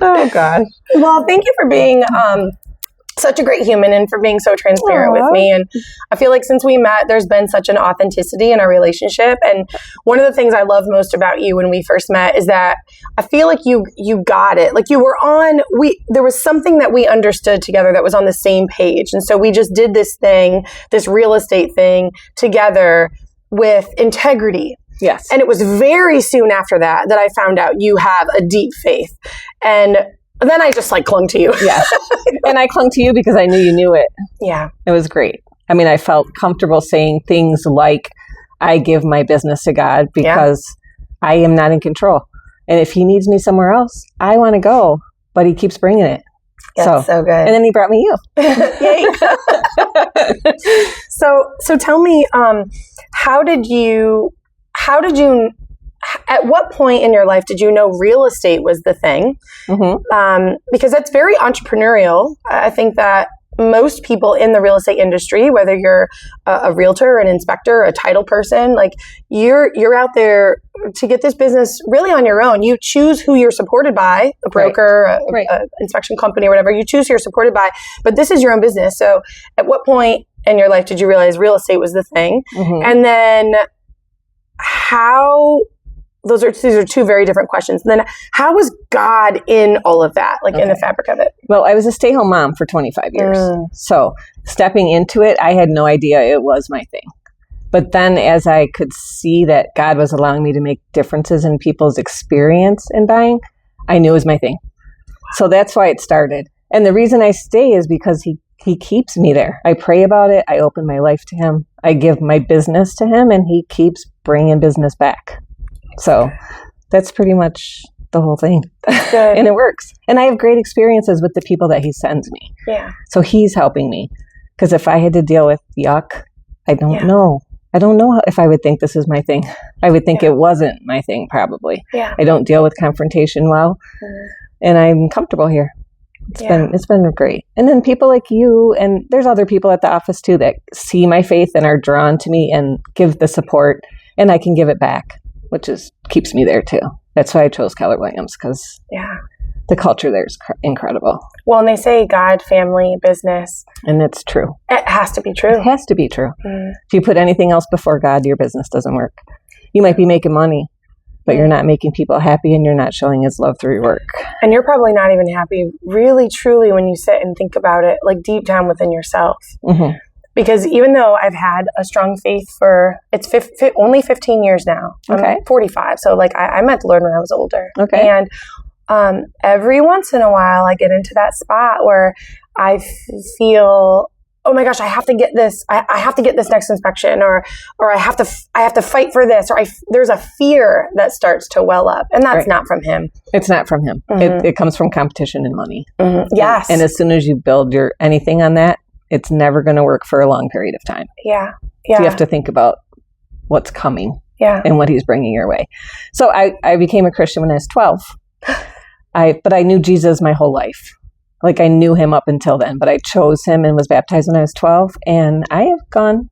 Oh, gosh. Well, thank you for being such a great human and for being so transparent with me. And I feel like since we met, there's been such an authenticity in our relationship. And one of the things I love most about you when we first met is that I feel like you got it. Like you were there was something that we understood together that was on the same page. And so we just did this thing, this real estate thing together with integrity. Yes. And it was very soon after that I found out you have a deep faith. And then I just clung to you. Yes. And I clung to you because I knew you knew it. Yeah. It was great. I mean, I felt comfortable saying things like, I give my business to God because I am not in control. And if he needs me somewhere else, I want to go, but he keeps bringing it. That's so good. And then he brought me you. Yay. So tell me, at what point in your life did you know real estate was the thing? Mm-hmm. Because that's very entrepreneurial. I think that most people in the real estate industry, whether you're a realtor, an inspector, a title person, you're out there to get this business really on your own. You choose who you're supported by, a broker, a inspection company, or whatever. You choose who you're supported by, but this is your own business. So at what point in your life did you realize real estate was the thing? Mm-hmm. And then these are two very different questions. And then how was God in all of that, in the fabric of it? Well, I was a stay-home mom for 25 years. So stepping into it, I had no idea it was my thing. But then as I could see that God was allowing me to make differences in people's experience in buying, I knew it was my thing. So that's why it started. And the reason I stay is because he keeps me there. I pray about it. I open my life to him. I give my business to him, and he keeps bringing business back. So that's pretty much the whole thing. Good. And it works. And I have great experiences with the people that he sends me. Yeah. So he's helping me. Because if I had to deal with yuck, I don't know. I don't know if I would think this is my thing. I would think it wasn't my thing, probably. Yeah. I don't deal with confrontation well. And I'm comfortable here. It's been great. And then people like you, and there's other people at the office too that see my faith and are drawn to me and give the support, and I can give it back, which keeps me there too. That's why I chose Keller Williams, because the culture there is incredible. Well, and they say God, family, business. And it's true. It has to be true. It has to be true. If you put anything else before God, your business doesn't work. You might be making money, but you're not making people happy, and you're not showing his love through your work. And you're probably not even happy really, truly, when you sit and think about it, deep down within yourself. Mm-hmm. Because even though I've had a strong faith for, it's only 15 years now. I'm 45. So I met the Lord when I was older. Okay. And every once in a while I get into that spot where I feel, oh my gosh, I have to get this. I have to get this next inspection, or I have to fight for this, or there's a fear that starts to well up, and that's not from him. It's not from him. Mm-hmm. It comes from competition and money. Mm-hmm. Yes. And as soon as you build anything on that, it's never going to work for a long period of time. Yeah. So you have to think about what's coming. Yeah. And what he's bringing your way. So I became a Christian when I was 12. But I knew Jesus my whole life. I knew him up until then, but I chose him and was baptized when I was 12. And I have gone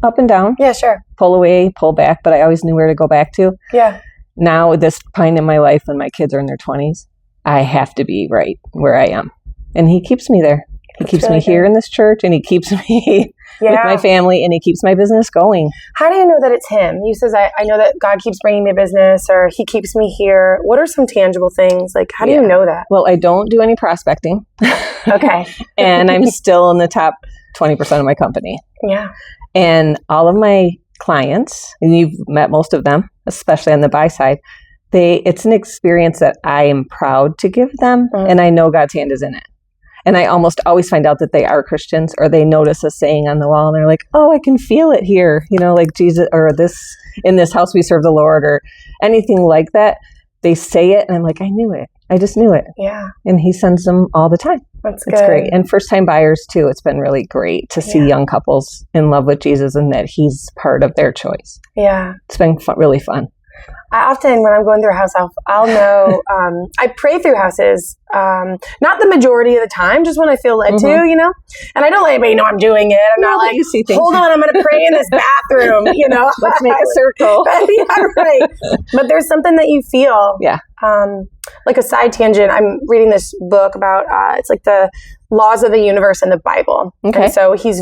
up and down. Yeah, sure. Pull away, pull back, but I always knew where to go back to. Yeah. Now, at this point in my life, when my kids are in their 20s, I have to be right where I am. And he keeps me there. He keeps me here in this church, and he keeps me with my family, and he keeps my business going. How do you know that it's him? You says, I know that God keeps bringing me business, or he keeps me here. What are some tangible things? How do you know that? Well, I don't do any prospecting. Okay. And I'm still in the top 20% of my company. Yeah. And all of my clients, and you've met most of them, especially on the buy side, it's an experience that I am proud to give them, and I know God's hand is in it. And I almost always find out that they are Christians, or they notice a saying on the wall and they're like, oh, I can feel it here. Jesus, or in this house we serve the Lord, or anything like that. They say it and I'm like, I knew it. I just knew it. Yeah. And he sends them all the time. That's good. It's great. And first time buyers too. It's been really great to see young couples in love with Jesus and that he's part of their choice. Yeah. It's been really fun. I often, when I'm going through a house, I'll know, I pray through houses, not the majority of the time, just when I feel led to, and I don't let anybody know I'm doing it. I'm not you see things. Hold on, I'm going to pray in this bathroom, Let's make a circle. Yeah, right. But there's something that you feel like a side tangent, I'm reading this book about, it's like the laws of the universe in the Bible. Okay. And so he's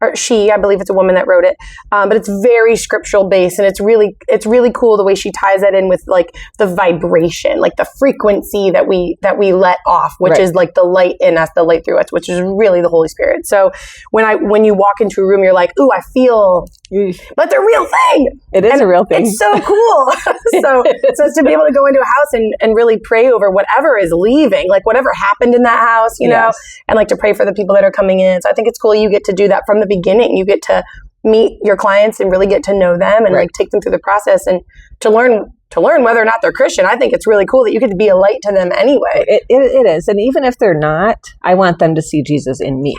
or she, I believe it's a woman that wrote it, but it's very scriptural based, and it's really cool the way she ties that in with like the vibration, like the frequency that we let off, which is like the light in us, the light through us, which is really the Holy Spirit. So when you walk into a room, you're like, ooh, I feel, but it's a real thing. It is a real thing. It's so cool. so to be able to go into a house and really pray over whatever is leaving, like whatever happened in that house, you know, and like to pray for the people that are coming in. So I think it's cool you get to do that from the beginning. You get to meet your clients and really get to know them and like take them through the process and to learn whether or not they're Christian. I think it's really cool that you get to be a light to them anyway. It is. And even if they're not, I want them to see Jesus in me.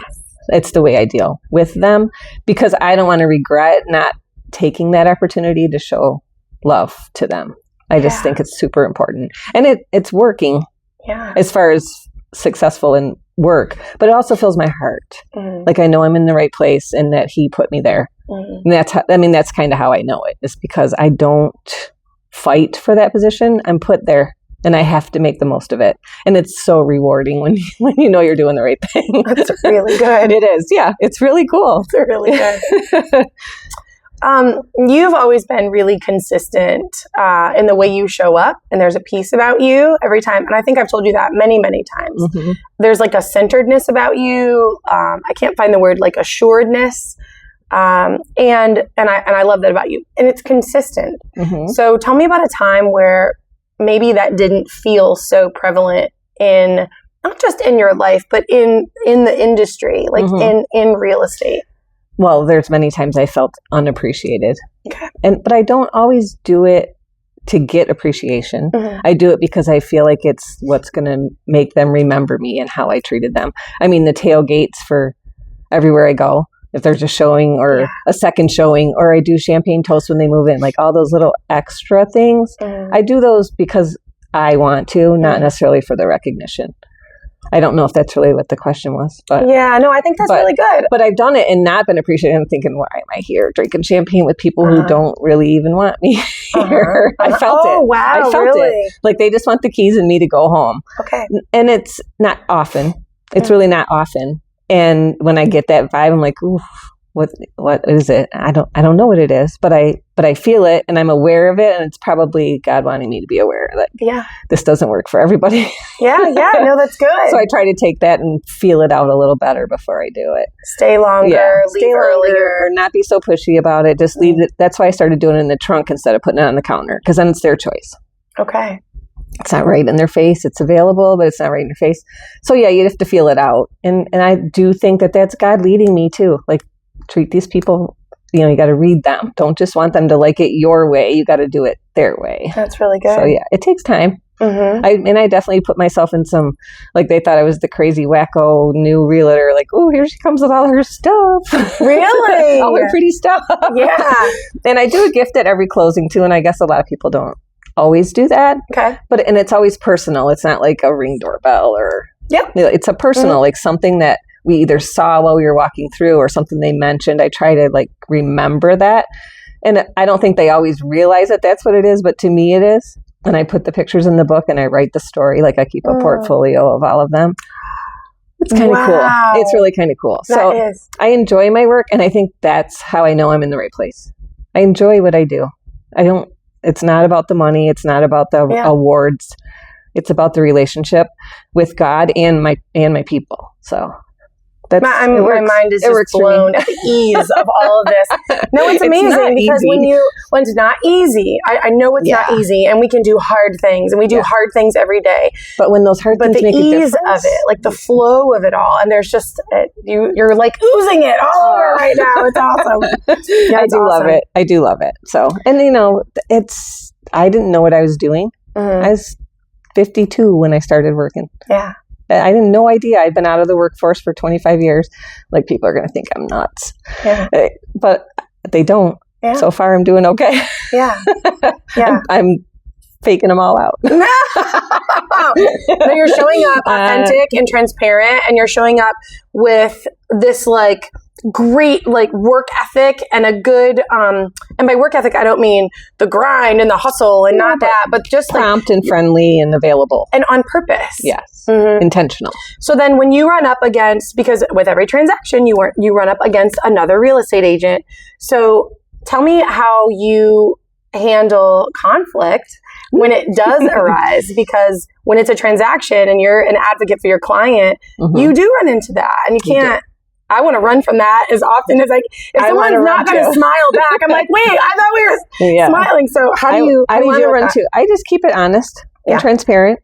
It's the way I deal with them, because I don't want to regret not taking that opportunity to show love to them. I just think it's super important. And it's working as far as successful in work, but it also fills my heart. Like I know I'm in the right place and that he put me there. And that's kind of how I know it, is because I don't fight for that position. I'm put there and I have to make the most of it. And it's so rewarding when you know you're doing the right thing. That's really good. It is. Yeah. It's really cool. It's really good. You've always been really consistent in the way you show up, and there's a piece about you every time. And I think I've told you that many, many times. There's like a centeredness about you. I can't find the word, like assuredness. And I love that about you, and it's consistent. So tell me about a time where maybe that didn't feel so prevalent in, not just in your life, but in the industry, like in real estate. Well, there's many times I felt unappreciated, but I don't always do it to get appreciation. I do it because I feel like it's what's going to make them remember me and how I treated them. I mean, the tailgates for everywhere I go, if there's a showing or a second showing, or I do champagne toast when they move in, like all those little extra things. I do those because I want to, not necessarily for the recognition. I don't know if that's really what the question was, but I think that's really good. But I've done it and not been appreciated. I'm thinking, why am I here drinking champagne with people who don't really even want me here? I felt it. Oh, wow. I felt it. Like they just want the keys and me to go home. Okay. And it's not often. It's really not often. And when I get that vibe, I'm like, ooh, what is it? I don't know what it is, but I feel it and I'm aware of it, and it's probably God wanting me to be aware that this doesn't work for everybody. No, that's good. So I try to take that and feel it out a little better before I do it. Stay longer, leave earlier, not be so pushy about it. Just leave it. That's why I started doing it in the trunk instead of putting it on the counter, because then it's their choice. Okay. It's not right in their face. It's available, but it's not right in your face. So you have to feel it out. And I do think that that's God leading me too. Like, treat these people, you got to read them. Don't just want them to like it your way. You got to do it their way. That's really good. So it takes time. I definitely put myself in some, like they thought I was the crazy wacko new realtor. Like, oh, here she comes with all her stuff. Really? All her pretty stuff. Yeah. And I do a gift at every closing too. And I guess a lot of people don't always do that. Okay. And it's always personal. It's not like a Ring doorbell or, it's a personal, like something that we either saw while we were walking through or something they mentioned. I try to like remember that. And I don't think they always realize that that's what it is, but to me it is. And I put the pictures in the book and I write the story. Like I keep a portfolio of all of them. It's kind of cool. It's really kind of cool. So I enjoy my work, and I think that's how I know I'm in the right place. I enjoy what I do. It's not about the money. It's not about the awards. It's about the relationship with God and my people. So my mind is just blown at the ease of all of this. No, it's amazing because when it's not easy, I know it's not easy, and we can do hard things, and we do hard things every day. But when those hard things make a difference, the ease of it, like the flow of it all, and there's just you're like oozing it all over right now. It's awesome. I do love it. I do love it. So, and I didn't know what I was doing. I was 52 when I started working. Yeah. I had no idea. I've been out of the workforce for 25 years. Like, people are going to think I'm nuts. Yeah. But they don't. Yeah. So far, I'm doing okay. Yeah. I'm faking them all out. No, you're showing up authentic and transparent, and you're showing up with this like great like work ethic and a good, and by work ethic, I don't mean the grind and the hustle and not that, but just prompt and friendly and available. And on purpose. Yes. Intentional. So then when you run up against, because with every transaction, you run up against another real estate agent. So tell me how you handle conflict when it does arise, because when it's a transaction and you're an advocate for your client, you do run into that, and you can't. I want to run from that as often as if someone's not going to smile back, I'm like, wait, I thought we were smiling. So how do you run too? I just keep it honest and transparent,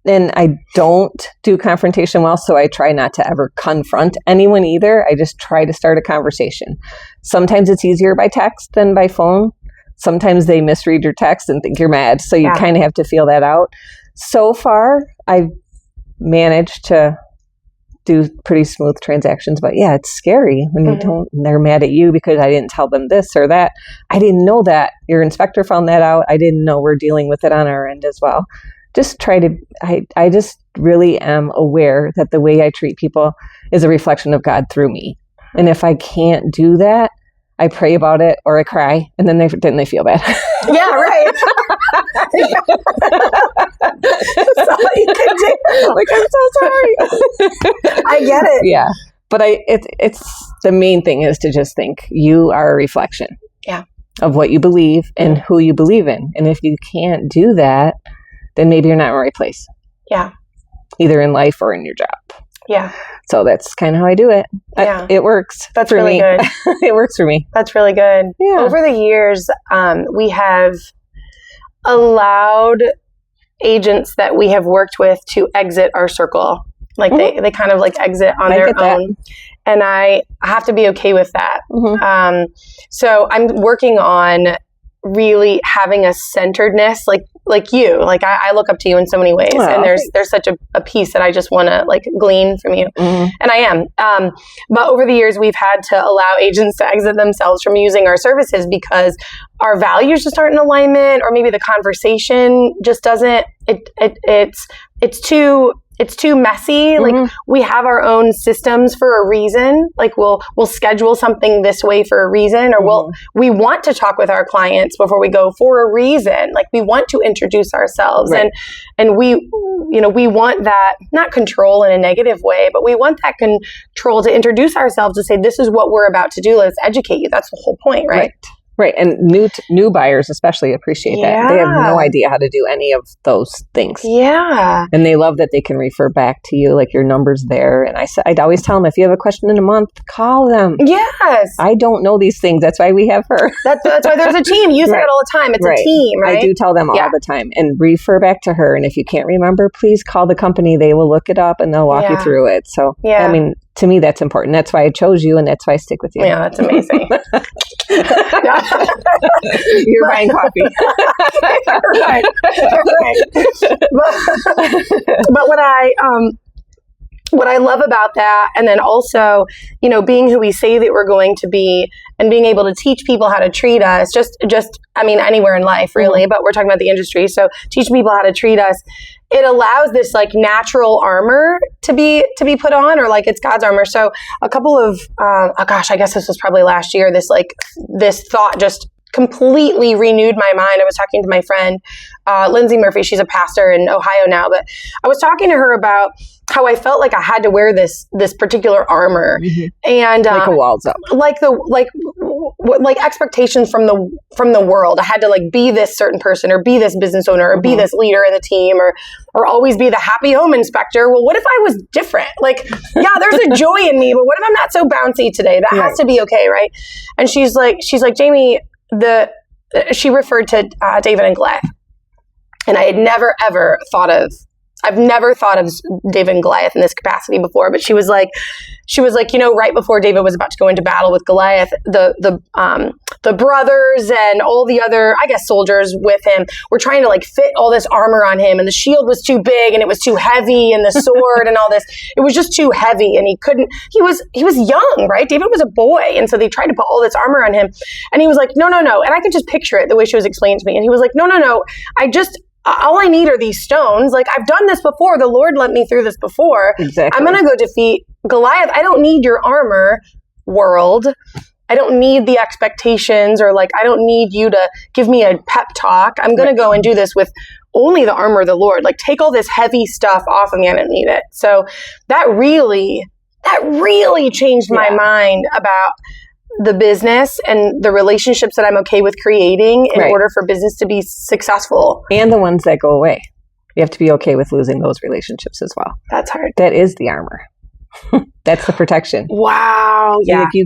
and I don't do confrontation well, so I try not to ever confront anyone either. I just try to start a conversation. Sometimes it's easier by text than by phone. Sometimes they misread your text and think you're mad. So you kind of have to feel that out. So far, I've managed to do pretty smooth transactions. But yeah, it's scary when you don't, they're mad at you because I didn't tell them this or that. I didn't know that. Your inspector found that out. I didn't know we're dealing with it on our end as well. Just try to, I just really am aware that the way I treat people is a reflection of God through me. And if I can't do that, I pray about it or I cry, and then they feel bad. Yeah, right. That's all you can do. Like, I'm so sorry. I get it. Yeah, but it's the main thing is to just think you are a reflection. Yeah. Of what you believe and who you believe in, and if you can't do that, then maybe you're not in the right place. Yeah. Either in life or in your job. Yeah. So that's kind of how I do it. Yeah. It works. That's for really me. good. It works for me. That's really good. Yeah. Over the years, we have allowed agents that we have worked with to exit our circle. Like they kind of like exit on their own. And I have to be okay with that. So I'm working on really having a centeredness, like you, like I look up to you in so many ways, and there's such a piece that I just want to like glean from you, and I am. But over the years, we've had to allow agents to exit themselves from using our services because our values just aren't in alignment, or maybe the conversation just doesn't. It's too messy. Like we have our own systems for a reason. Like we'll schedule something this way for a reason, or we want to talk with our clients before we go for a reason. Like we want to introduce ourselves, and we want that, not control in a negative way, but we want that control to introduce ourselves, to say, this is what we're about to do. Let's educate you. That's the whole point, right? Right. And new buyers especially appreciate that. They have no idea how to do any of those things. Yeah. And they love that they can refer back to you, like your number's there. And I'd always tell them, if you have a question in a month, call them. Yes. I don't know these things. That's why we have her. That's why there's a team. You say it all the time. It's a team, right? I do tell them all the time. And refer back to her. And if you can't remember, please call the company. They will look it up and they'll walk you through it. So, I mean, to me, that's important. That's why I chose you, and that's why I stick with you. Yeah, that's amazing. You're buying coffee. Right. But what I love about that, and then also, being who we say that we're going to be, and being able to teach people how to treat us, just I mean, anywhere in life, really, but we're talking about the industry. So teach people how to treat us. It allows this like natural armor to be put on, or like it's God's armor. So a couple of, I guess this was probably last year, this thought just completely renewed my mind. I was talking to my friend, Lindsay Murphy. She's a pastor in Ohio now, but I was talking to her about how I felt like I had to wear this particular armor, and like a walls up, like expectations from the world. I had to like be this certain person, or be this business owner, or be this leader in the team, or always be the happy home inspector. Well, what if I was different? Like, yeah, there's a joy in me, but what if I'm not so bouncy today? That has to be okay, right? And she's like, Jamie, she referred to David and Goliath, and I had never ever thought of David and Goliath in this capacity before. But she was like, right before David was about to go into battle with Goliath, the brothers and all the other, I guess, soldiers with him were trying to like fit all this armor on him, and the shield was too big, and it was too heavy, and the sword and all this, it was just too heavy, and he was young, right? David was a boy, and so they tried to put all this armor on him, and he was like, no, and I could just picture it the way she was explaining to me, and he was like, no, all I need are these stones. Like, I've done this before. The Lord let me through this before. Exactly. I'm going to go defeat Goliath. I don't need your armor. world. I don't need the expectations or like, I don't need you to give me a pep talk. I'm going to go and do this with only the armor of the Lord. Like, take all this heavy stuff off of me. I don't need it. So that really changed my mind about the business and the relationships that I'm okay with creating in order for business to be successful. And the ones that go away. You have to be okay with losing those relationships as well. That's hard. That is the armor. That's the protection. Wow. Yeah. Like, you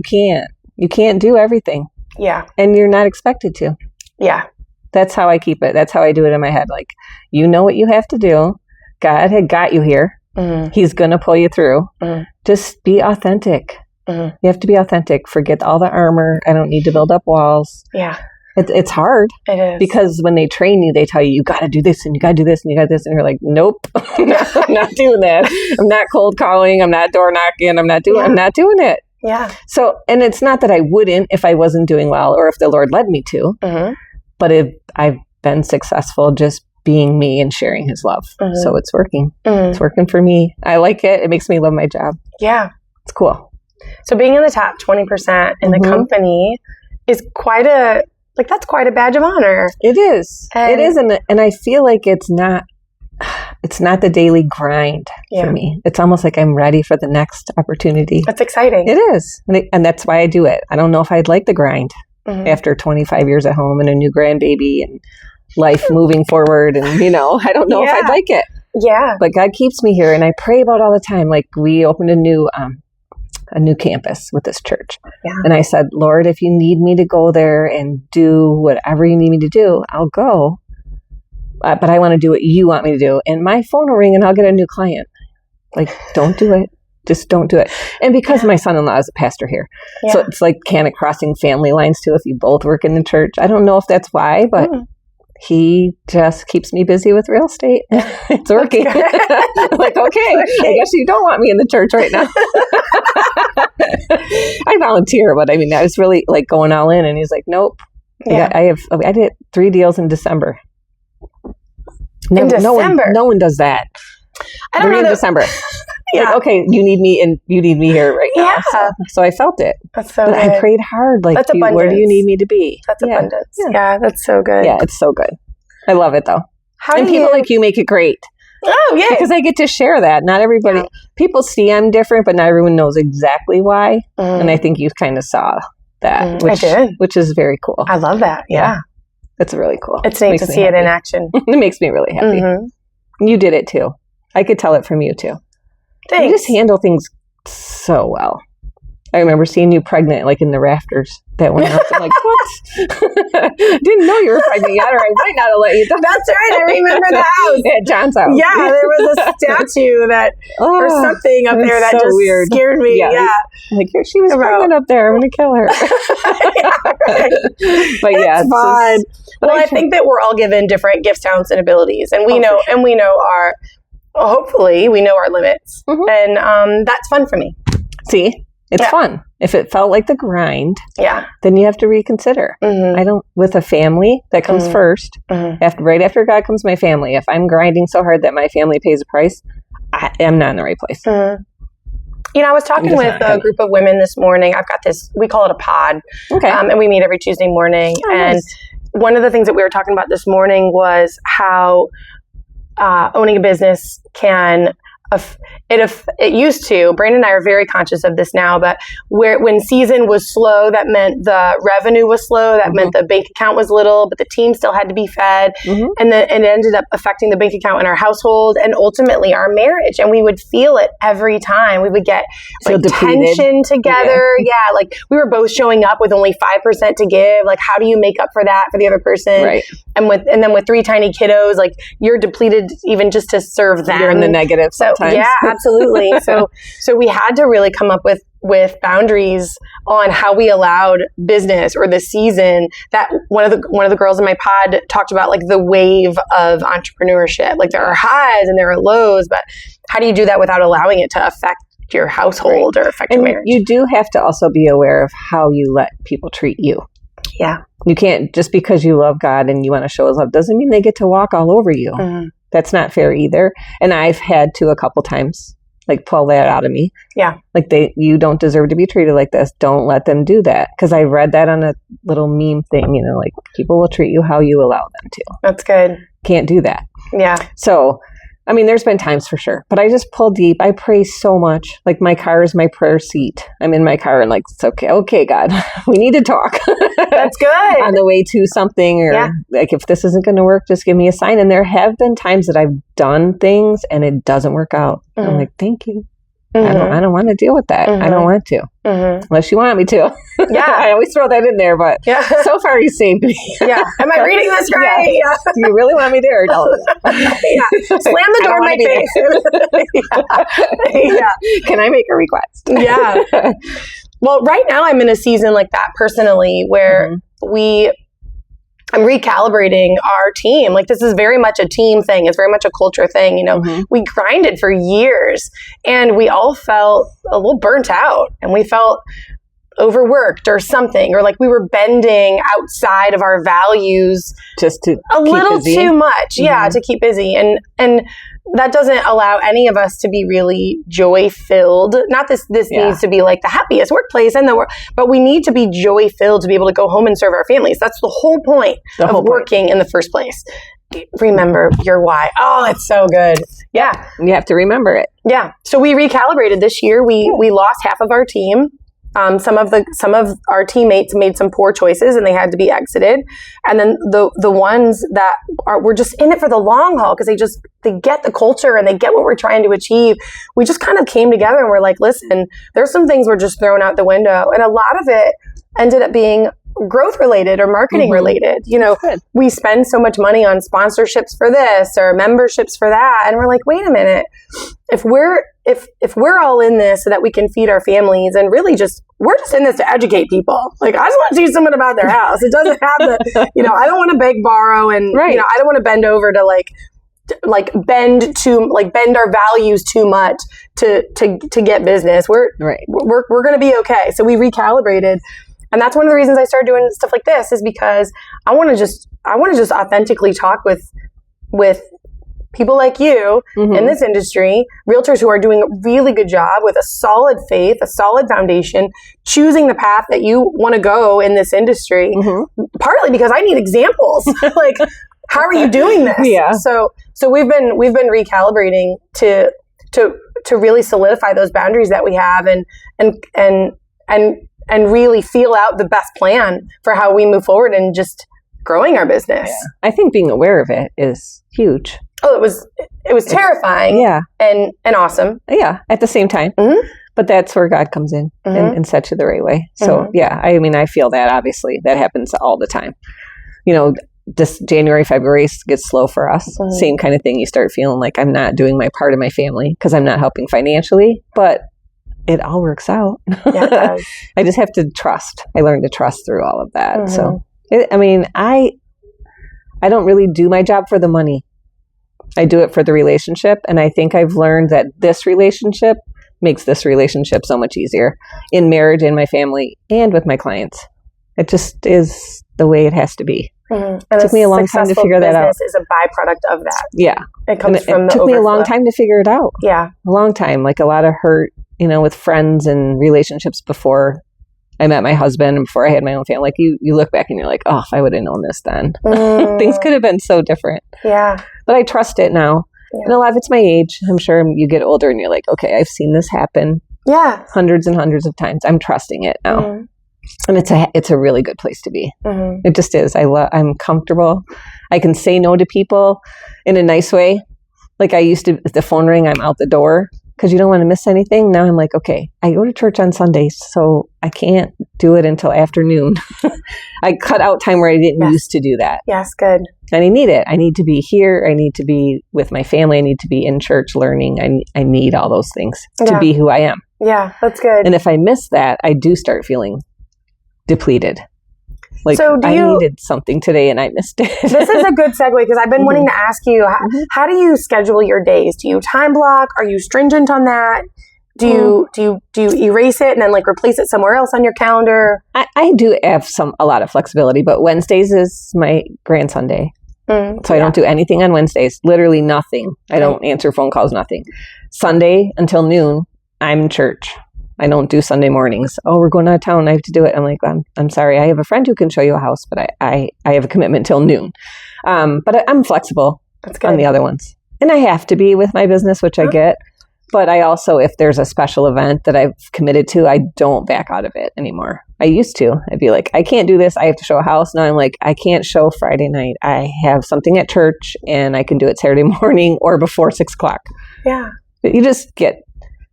can't do everything. Yeah. And you're not expected to. Yeah. That's how I keep it. That's how I do it in my head. Like, you know what you have to do. God had got you here. Mm-hmm. He's going to pull you through. Mm-hmm. Just be authentic. Mm-hmm. You have to be authentic. Forget all the armor. I don't need to build up walls. Yeah. It's hard. It is. Because when they train you, they tell you got to do this and you got to do this and you got this. And you're like, nope, I'm not doing that. I'm not cold calling. I'm not door knocking. I'm not doing it. Yeah. So, and it's not that I wouldn't if I wasn't doing well or if the Lord led me to, but I've been successful just being me and sharing his love. So it's working. It's working for me. I like it. It makes me love my job. Yeah. It's cool. So being in the top 20% in the company is that's quite a badge of honor. It is. It is. And I feel like it's not the daily grind for me. It's almost like I'm ready for the next opportunity. That's exciting. It is. And that's why I do it. I don't know if I'd like the grind after 25 years at home and a new grandbaby and life moving forward. And, I don't know if I'd like it. Yeah. But God keeps me here. And I pray about all the time. Like, we opened a new campus with this church. Yeah. And I said, Lord, if you need me to go there and do whatever you need me to do, I'll go. But I want to do what you want me to do. And my phone will ring and I'll get a new client. Like, don't do it. Just don't do it. And because my son-in-law is a pastor here. Yeah. So it's like kind of crossing family lines too if you both work in the church. I don't know if that's why, but he just keeps me busy with real estate. It's working. Like, okay, I guess you don't want me in the church right now. I volunteer, but I mean, I was really like going all in. And he's like, nope. Yeah. I did 3 deals in December. In December? No one does that. I don't know. In December. Yeah. Like, okay, you need me here right now. Yeah. So I felt it. That's so but good. I prayed hard. Like, where do you need me to be? That's abundance. Yeah, that's so good. Yeah, it's so good. I love it though. People like you make it great. Oh, yeah. Because I get to share that. Not everybody, people see I'm different, but not everyone knows exactly why. And I think you kind of saw that, which is very cool. I love that. Yeah. It's really cool. It's neat to see it in action. It makes me really happy. You did it too. I could tell it from you too. Thanks. You just handle things so well. I remember seeing you pregnant, like in the rafters that went up. I'm like, what? Didn't know you were pregnant yet, or I might not have let you. That's right. I remember the house. At John's house. Yeah, there was a statue or something up there that so just weird. Scared me. Yeah. Like, she was pregnant up there. I'm going to kill her. But yeah, it's fun. Well, I think that we're all given different gifts, talents, and abilities, and we know our. Hopefully, we know our limits, and that's fun for me. See. It's fun. If it felt like the grind, then you have to reconsider. With a family, that comes first. Right after God comes my family. If I'm grinding so hard that my family pays a price, I am not in the right place. I was talking with a group of women this morning. I've got this, we call it a pod. Okay. And we meet every Tuesday morning. One of the things that we were talking about this morning was how owning a business can... It used to, Brandon and I are very conscious of this now, but when season was slow, that meant the revenue was slow, that meant the bank account was little, but the team still had to be fed. And then it ended up affecting the bank account in our household and ultimately our marriage. And we would feel it every time. We would get tension together. Yeah. Like we were both showing up with only 5% to give. Like, how do you make up for that for the other person? Right. And then with 3 tiny kiddos, like you're depleted even just to serve them. You're in the negative sometimes. Yeah, absolutely. So we had to really come up with boundaries on how we allowed business or the season. That one of the girls in my pod talked about, like the wave of entrepreneurship. Like there are highs and there are lows, but how do you do that without allowing it to affect your household or affect your marriage? You do have to also be aware of how you let people treat you. Yeah. You can't, just because you love God and you want to show his love doesn't mean they get to walk all over you. That's not fair either. And I've had to a couple times. like pull that out of me. Yeah. Like you don't deserve to be treated like this. Don't let them do that. Because I read that on a little meme thing, like people will treat you how you allow them to. That's good. Can't do that. Yeah. So, I mean, there's been times for sure, but I just pull deep. I pray so much. Like my car is my prayer seat. I'm in my car and like, it's okay. Okay, God, we need to talk. That's good. On the way to something, or like if this isn't going to work, just give me a sign. And there have been times that I've done things and it doesn't work out. I'm like, thank you. I don't want to deal with that. I don't want to. Unless you want me to. Yeah. I always throw that in there, but so far you saved me. Yeah. Am I reading this right? Yeah. Do you really want me there? No. Slam the door in my face. Yeah. Can I make a request? Yeah. Well, right now I'm in a season like that personally where I'm recalibrating our team. Like this is very much a team thing. It's very much a culture thing. We grinded for years and we all felt a little burnt out and we felt overworked or something, or like we were bending outside of our values just to a little busy. Too much. Yeah. To keep busy. And that doesn't allow any of us to be really joy filled. Not this needs to be like the happiest workplace in the world, but we need to be joy filled to be able to go home and serve our families. That's the whole point of working in the first place. Remember your why. Oh, it's so good. Yeah. You have to remember it. Yeah. So we recalibrated this year. We lost half of our team. Some of our teammates made some poor choices and they had to be exited. And then the ones that were just in it for the long haul because they get the culture and they get what we're trying to achieve. We just kind of came together and we're like, listen, there's some things we're just throwing out the window. And a lot of it ended up being growth related or marketing related. We spend so much money on sponsorships for this or memberships for that. And we're like, wait a minute, if we're all in this so that we can feed our families and really we're just in this to educate people. Like I just want to teach someone about their house. It doesn't have the, I don't want to beg, borrow. And, I don't want to bend over to bend our values too much to get business. We're going to be okay. So we recalibrated. And that's one of the reasons I started doing stuff like this is because I want to just authentically talk with people like you in this industry, realtors who are doing a really good job with a solid faith, a solid foundation, choosing the path that you want to go in this industry, partly because I need examples. Like, how are you doing this? Yeah. So we've been recalibrating to really solidify those boundaries that we have and really feel out the best plan for how we move forward and just growing our business. Yeah. I think being aware of it is huge. Oh, it was terrifying. Yeah. And awesome. Yeah. At the same time. But that's where God comes in and sets you the right way. So I feel that obviously that happens all the time. This January, February gets slow for us. Same kind of thing. You start feeling like I'm not doing my part of my family because I'm not helping financially, but it all works out. Yeah, it does. I just have to trust. I learned to trust through all of that. So, I don't really do my job for the money. I do it for the relationship. And I think I've learned that this relationship makes this relationship so much easier in marriage, in my family, and with my clients. It just is the way it has to be. And it took me a long time to figure that out. Is a byproduct of that. Yeah. It comes from the overflow. It took me a long time to figure it out. Yeah. A long time. Like a lot of hurt, with friends and relationships before I met my husband and before I had my own family. Like you look back and you're like, oh, if I would have known this then. Things could have been so different. Yeah. But I trust it now. Yeah. And a lot of it's my age. I'm sure you get older and you're like, okay, I've seen this happen. Yeah. Hundreds and hundreds of times. I'm trusting it now. And it's a really good place to be. It just is. I'm comfortable. I can say no to people in a nice way. Like I used to, if the phone ring, I'm out the door because you don't want to miss anything. Now I'm like, okay, I go to church on Sundays, so I can't do it until afternoon. I cut out time where I didn't used to do that. Yes, good. And I need it. I need to be here. I need to be with my family. I need to be in church learning. I need all those things to be who I am. Yeah, that's good. And if I miss that, I do start feeling depleted. Like I needed something today and I missed it. This is a good segue because I've been wanting to ask you, how do you schedule your days? Do you time block? Are you stringent on that? Do you erase it and then replace it somewhere else on your calendar? I do have a lot of flexibility, but Wednesdays is my grandson day. So I don't do anything on Wednesdays, literally nothing. I don't answer phone calls, nothing. Sunday until noon, I'm in church. I don't do Sunday mornings. Oh, we're going out of town. I have to do it. I'm like, I'm sorry. I have a friend who can show you a house, but I have a commitment till noon. But I'm flexible on the other ones. And I have to be with my business, which I get. But I also, if there's a special event that I've committed to, I don't back out of it anymore. I used to. I'd be like, I can't do this. I have to show a house. Now I'm like, I can't show Friday night. I have something at church and I can do it Saturday morning or before 6 o'clock. Yeah. But you just get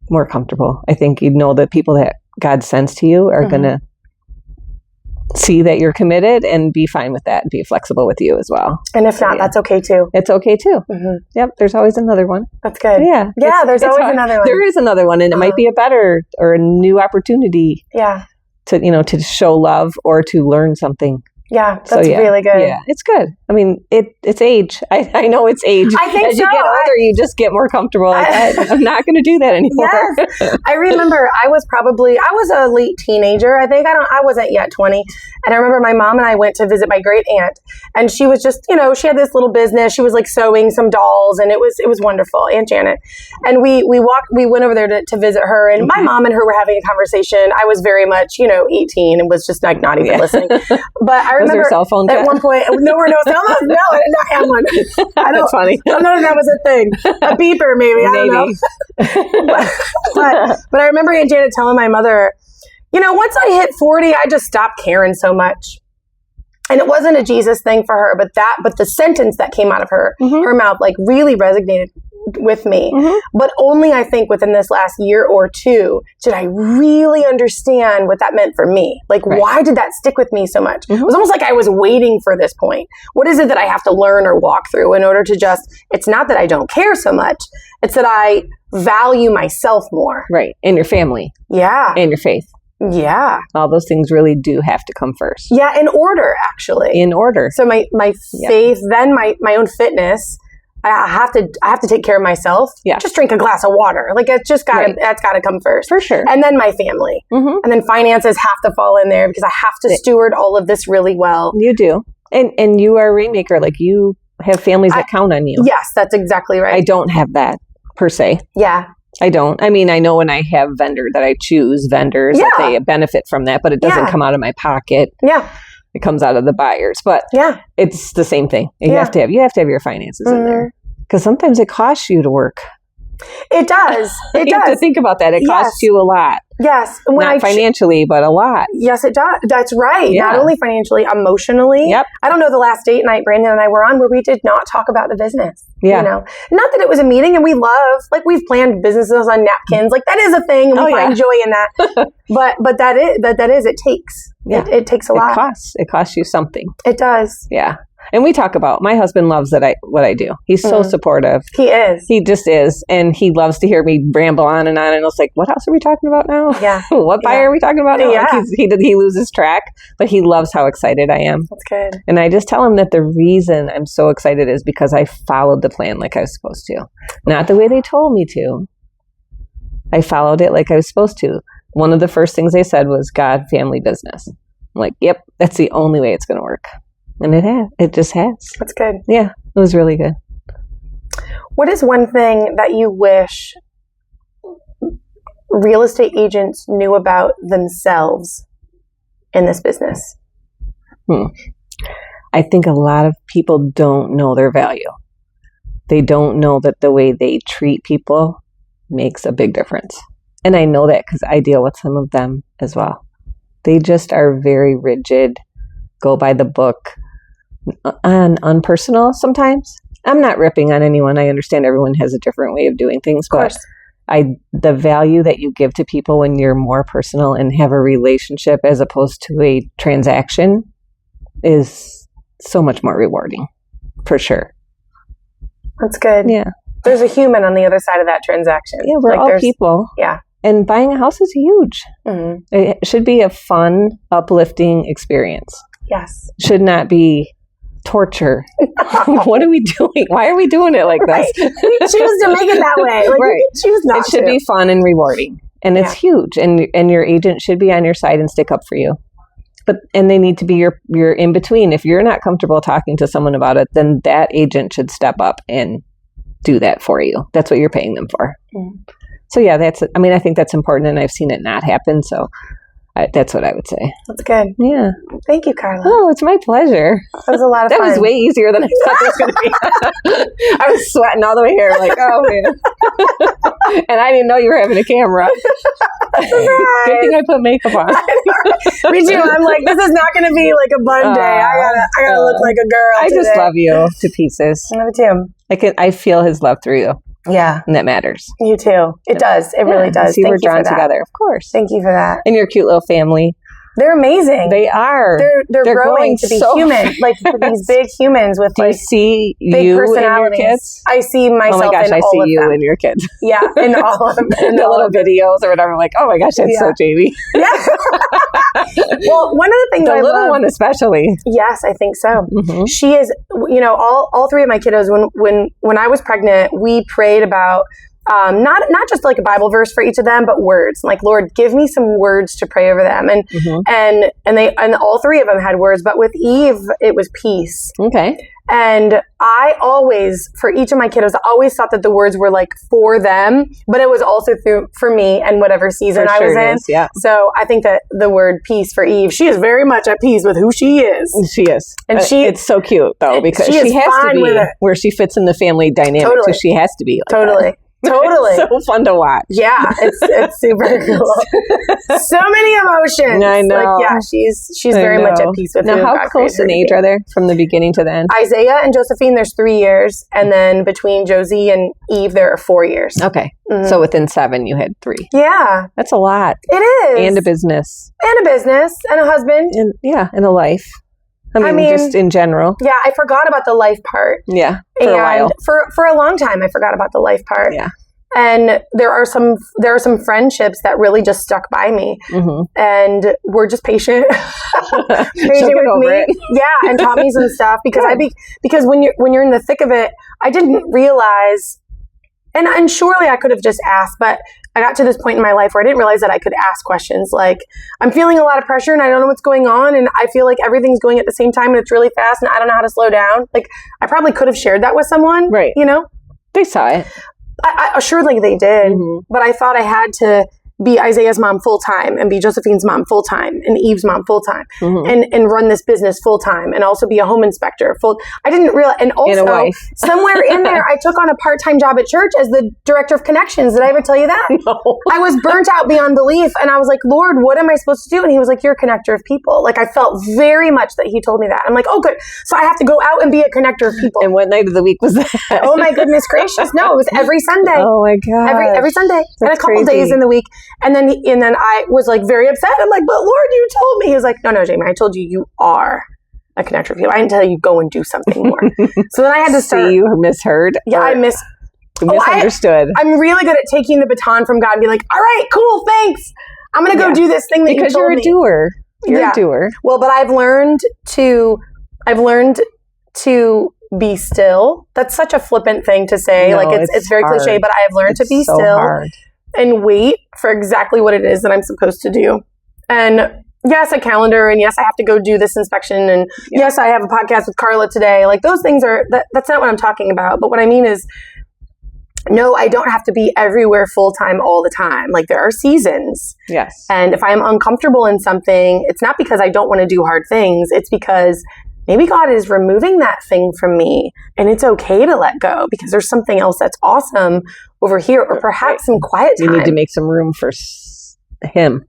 more comfortable. I think you know that people that God sends to you are going to see that you're committed and be fine with that and be flexible with you as well. And if not, that's okay too. It's okay too. Yep. There's always another one. That's good. Yeah. Yeah. There's always another one. There is another one, and it might be a better or a new opportunity. Yeah. To, to show love or to learn something. Yeah, that's really good. Yeah, it's good. I mean, it's age. I know it's age. I think as you get older, you just get more comfortable. I'm not going to do that anymore. Yes. I remember I was a late teenager. I think I wasn't yet 20. And I remember my mom and I went to visit my great aunt, and she was just, she had this little business. She was like sewing some dolls, and it was wonderful, Aunt Janet. And we went over there to visit her, and my mom and her were having a conversation. I was very much, 18 and was just like not even listening. But I remember cell phone at one point, no, I did not have one. That's funny. I don't know if that was a thing. A beeper, maybe. I don't know. But I remember Aunt Janet telling my mother, once I hit 40, I just stopped caring so much. And it wasn't a Jesus thing for her, but the sentence that came out of her mouth, like really resonated with me. But only I think within this last year or two did I really understand what that meant for me. Like, why did that stick with me so much? It was almost like I was waiting for this point. What is it that I have to learn or walk through in order to it's not that I don't care so much. It's that I value myself more. Right. And your family. Yeah. And your faith. Yeah. All those things really do have to come first. Yeah. In order, actually. In order. So my faith, then my own fitness. I have to take care of myself. Yeah. Just drink a glass of water. Like that's got to come first. For sure. And then my family. And then finances have to fall in there because I have to steward all of this really well. You do. And you are a rainmaker. Like you have families that count on you. Yes, that's exactly right. I don't have that per se. Yeah. I don't. I mean, I know when I have vendors that they benefit from that, but it doesn't come out of my pocket. Yeah. It comes out of the buyers, but it's the same thing. You have to have your finances in there because sometimes it costs you to work. It does. You have to think about that. It costs you a lot. Yes. Not financially, but a lot. Yes, it does. That's right. Yeah. Not only financially, emotionally. Yep. I don't know the last date night Brandon and I were on where we did not talk about the business. Yeah. Not that it was a meeting, and we love, like, we've planned businesses on napkins. Like, that is a thing, and we find joy in that. but that is, it takes. Yeah. It takes a lot. It costs you something. It does. Yeah. And we talk about, my husband loves what I do. He's so supportive. He is. He just is. And he loves to hear me ramble on. And it's like, what else are we talking about now? Yeah. What buyer are we talking about now? Yeah. Like he loses track, but he loves how excited I am. That's good. And I just tell him that the reason I'm so excited is because I followed the plan like I was supposed to. Not the way they told me to. I followed it like I was supposed to. One of the first things they said was God, family, business. I'm like, yep, that's the only way it's going to work. And it has. It just has. That's good. Yeah, it was really good. What is one thing that you wish real estate agents knew about themselves in this business? I think a lot of people don't know their value. They don't know that the way they treat people makes a big difference. And I know that because I deal with some of them as well. They just are very rigid, go by the book, and unpersonal sometimes. I'm not ripping on anyone. I understand everyone has a different way of doing things, but the value that you give to people when you're more personal and have a relationship as opposed to a transaction is so much more rewarding, for sure. That's good. Yeah. There's a human on the other side of that transaction. Yeah, we're all people. Yeah. And buying a house is huge. Mm-hmm. It should be a fun, uplifting experience. Yes. Should not be torture. What are we doing? Why are we doing it like this? We choose to make it that way. Like, we can choose not to. It should be fun and rewarding. And it's huge. And your agent should be on your side and stick up for you. and they need to be your in between. If you're not comfortable talking to someone about it, then that agent should step up and do that for you. That's what you're paying them for. So yeah, I think that's important, and I've seen it not happen. So that's what I would say. That's good. Yeah. Thank you, Carla. Oh, it's my pleasure. That was a lot of fun. That was way easier than I thought it was going to be. I was sweating all the way here, like, oh man. And I didn't know you were having a camera. Good thing I put makeup on. Me too. I'm like, this is not going to be like a bun day. I gotta look like a girl. I just love you to pieces. I love you too. I feel his love through you. Yeah. And that matters. You too. It does. It really does. See, we're drawn together. Of course. Thank you for that. And your cute little family. They're amazing. They are. They're growing to be human, like these big humans with Do you see big you personalities. And your kids? I see myself. Oh my gosh, in I all see of you them. and your kids. Yeah, in all of them. In the little videos or whatever. I'm like, oh my gosh, that's so Jamie. Yeah. Well, one of the things the I little love, one especially. Yes, I think so. Mm-hmm. She is. All three of my kiddos. When I was pregnant, we prayed about. Not just like a Bible verse for each of them, but words. Like, Lord, give me some words to pray over them. And all three of them had words, but with Eve, it was peace. Okay. And I always, for each of my kiddos, I always thought that the words were like for them, but it was also for me and whatever season I was in. Yeah. So I think that the word peace for Eve, she is very much at peace with who she is. She is. And it's so cute though, because she has to be where she fits in the family dynamic. Totally. So she has to be like Totally. That. Totally. So fun to watch. Yeah, it's super cool. So many emotions. I know. Like, yeah, she's very much at peace with now, who how God close in age are they from the beginning to the end? Isaiah and Josephine, there's 3 years. And then between Josie and Eve, there are 4 years. Okay. Mm-hmm. So within 7, you had 3. Yeah. That's a lot. It is. And a business. And a business. And a husband. And a life. I mean, just in general. Yeah, I forgot about the life part. Yeah, for a while. For a long time, I forgot about the life part. Yeah. And there are some friendships that really just stuck by me, and were just patient with me. Yeah, and taught me some stuff because because when you're in the thick of it, I didn't realize, and surely I could have just asked, but I got to this point in my life where I didn't realize that I could ask questions like, I'm feeling a lot of pressure and I don't know what's going on, and I feel like everything's going at the same time and it's really fast and I don't know how to slow down. Like, I probably could have shared that with someone, right? They saw it. I assuredly they did, but I thought I had to be Isaiah's mom full time and be Josephine's mom full time and Eve's mom full time and run this business full time and also be a home inspector I didn't realize, and also somewhere in there I took on a part-time job at church as the director of connections. Did I ever tell you that? No. I was burnt out beyond belief, and I was like, Lord, what am I supposed to do? And he was like, you're a connector of people. Like, I felt very much that he told me that. I'm like, oh good, so I have to go out and be a connector of people. And what night of the week was that? Oh my goodness gracious, no, it was every Sunday. Oh my god, every Sunday. That's and a couple crazy. days in the week. And then I was like very upset. I'm like, but Lord, you told me. He was like, no, Jamie, I told you you are a connector of people. I didn't tell you go and do something more. So then I had to start. See, you misheard. Yeah, I misunderstood. I'm really good at taking the baton from God and be like, all right, cool, thanks. I'm going to go do this thing that because you told me. Because you're a doer. You're a doer. Well, but I've learned to be still. That's such a flippant thing to say. No, it's very hard. cliche, but I have learned to be still. Hard. And wait for exactly what it is that I'm supposed to do. And yes, a calendar, and yes, I have to go do this inspection, and yes, I have a podcast with Carla today. Like, those things that's not what I'm talking about. But what I mean is, no, I don't have to be everywhere full time all the time. Like, there are seasons. Yes. And if I'm uncomfortable in something, it's not because I don't want to do hard things. It's because maybe God is removing that thing from me, and it's okay to let go because there's something else that's awesome over here, or perhaps some quiet time. You need to make some room for him.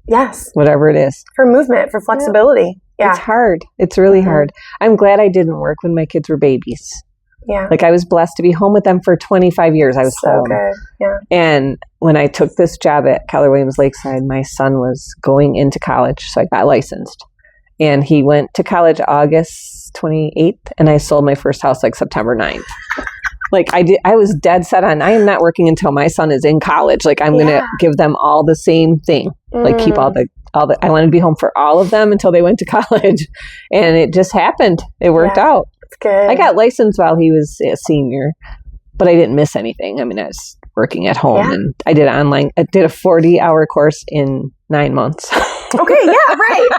Yes. Whatever it is. For movement, for flexibility. Yeah. It's hard. It's really hard. I'm glad I didn't work when my kids were babies. Yeah. Like, I was blessed to be home with them for 25 years. I was home. Good. Yeah. And when I took this job at Keller Williams Lakeside, my son was going into college, so I got licensed. And he went to college August 28th, and I sold my first house like September 9th. Like, I was dead set on, I am not working until my son is in college. Like, I'm going to give them all the same thing. Like, keep all the, I wanted to be home for all of them until they went to college. And it just happened. It worked out. That's good. I got licensed while he was a senior, but I didn't miss anything. I mean, I was working at home and I did a 40-hour course in 9 months. Okay, yeah, right.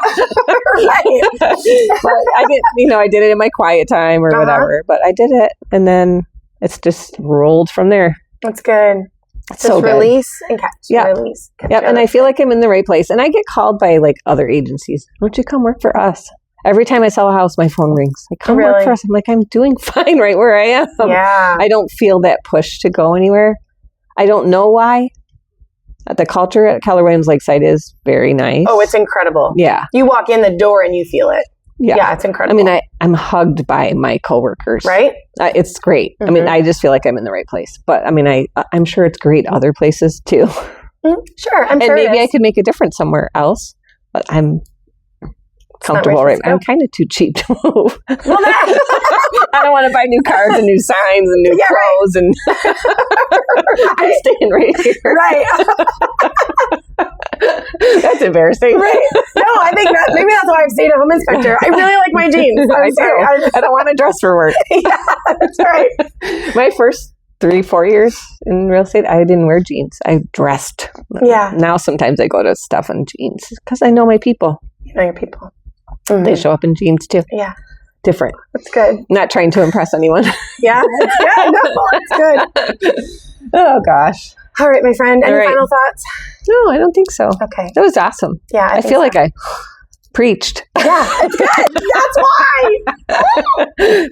Right. But I did, I did it in my quiet time or whatever, but I did it. And then it's just rolled from there. That's good. It's Just so good. release and catch. Yeah. Release. Yep. And I feel like I'm in the right place. And I get called by like other agencies. Won't you come work for us? Every time I sell a house, my phone rings. Like, come work for us. I'm like, I'm doing fine right where I am. Yeah. I don't feel that push to go anywhere. I don't know why. The culture at Keller Williams Lakeside is very nice. Oh, it's incredible. Yeah. You walk in the door and you feel it. Yeah, it's incredible. I mean, I'm hugged by my coworkers. Right? It's great. I mean, I just feel like I'm in the right place. But I mean, I'm sure it's great other places too. Sure. I'm and sure maybe I could make a difference somewhere else. But I'm comfortable right now. I'm kind of too cheap to move. Well, I don't want to buy new cars and new signs and new clothes. And I'm staying right here. Right. That's embarrassing. Right. No, I think maybe that's why I've stayed a home inspector. I really like my jeans. I don't want to dress for work. Yeah, that's right. My first 3-4 years in real estate, I didn't wear jeans. I dressed. Yeah. Now sometimes I go to stuff in jeans because I know my people. You know your people. They show up in jeans too. Yeah. Different. That's good. Not trying to impress anyone. Yeah, that's good. No, that's good. Oh, gosh. All right, my friend. Any final thoughts? No, I don't think so. Okay. That was awesome. Yeah. I feel like I preached. Yeah, it's good. That's why.